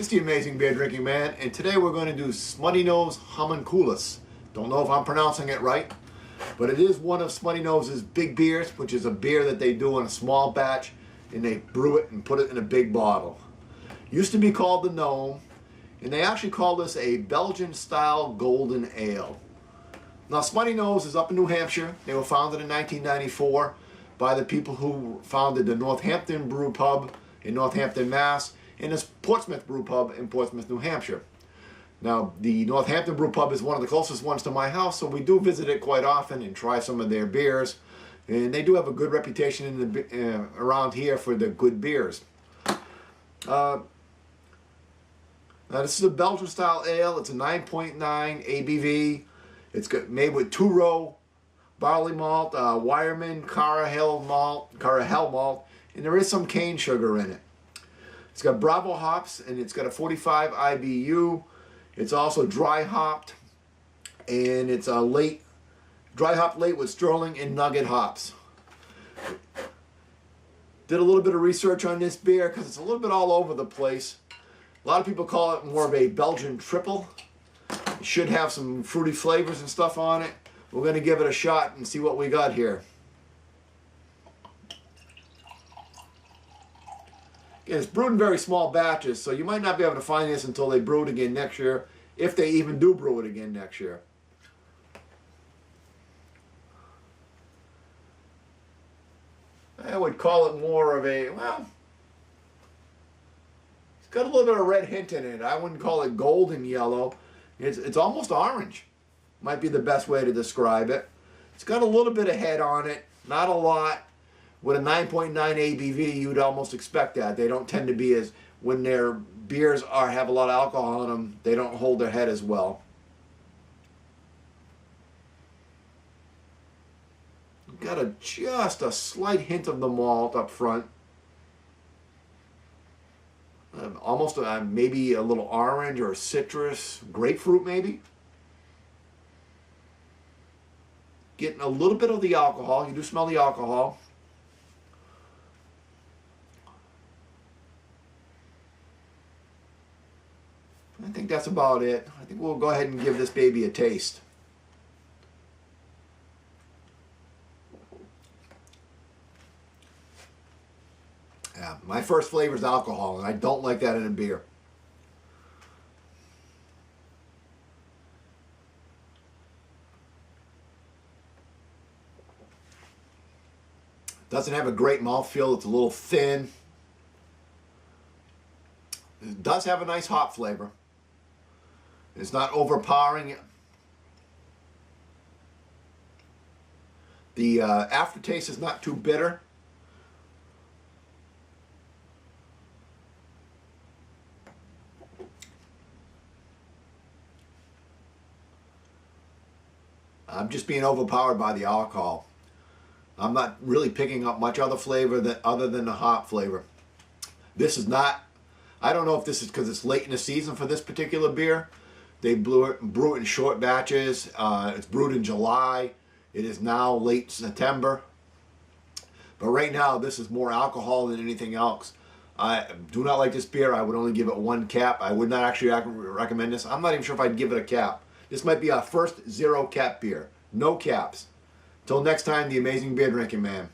It's the Amazing Beer Drinking Man, and today we're going to do Smutty Nose Homonculus. Don't know if I'm pronouncing it right, but it is one of Smutty Nose's big beers, which is a beer that they do in a small batch, and they brew it and put it in a big bottle. Used to be called the Gnome, and they actually call this a Belgian-style golden ale. Now, Smutty Nose is up in New Hampshire. They were founded in 1994 by the people who founded the Northampton Brew Pub in Northampton, Mass., and this Portsmouth Brew Pub in Portsmouth, New Hampshire. Now, the Northampton Brew Pub is one of the closest ones to my house, so we do visit it quite often and try some of their beers. And they do have a good reputation in the, around here for the good beers. Now, this is a Belgian-style ale. It's a 9.9 ABV. It's made with two-row barley malt, Weyermann Caramel malt, and there is some cane sugar in it. It's got Bravo hops, and it's got a 45 IBU. It's also dry hopped, and it's a dry hopped late with Sterling and Nugget hops. Did a little bit of research on this beer because it's a little bit all over the place. A lot of people call it more of a Belgian triple. It should have some fruity flavors and stuff on it. We're going to give it a shot and see what we got here. Again, it's brewed in very small batches, so you might not be able to find this until they brew it again next year, if they even do brew it again next year. I would call it more of a, well, it's got a little bit of red hint in it. I wouldn't call it golden yellow. It's almost orange, might be the best way to describe it. It's got a little bit of head on it, not a lot. With a 9.9 ABV, you'd almost expect that. They don't tend to be as, when their beers have a lot of alcohol in them, they don't hold their head as well. Got just a slight hint of the malt up front. Almost maybe a little orange or citrus, grapefruit maybe. Getting a little bit of the alcohol. You do smell the alcohol. I think that's about it. I think we'll go ahead and give this baby a taste. Yeah, my first flavor is alcohol, and I don't like that in a beer. Doesn't have a great mouthfeel. It's a little thin. It does have a nice hop flavor. It's not overpowering. The aftertaste is not too bitter. I'm just being overpowered by the alcohol. I'm not really picking up much other flavor other than the hop flavor. This is not, I don't know if this is because it's late in the season for this particular beer. They brew it in short batches. It's brewed in July. It is now late September. But right now, this is more alcohol than anything else. I do not like this beer. I would only give it one cap. I would not actually recommend this. I'm not even sure if I'd give it a cap. This might be our first 0 cap beer. No caps. Till next time, the Amazing Beer Drinking Man.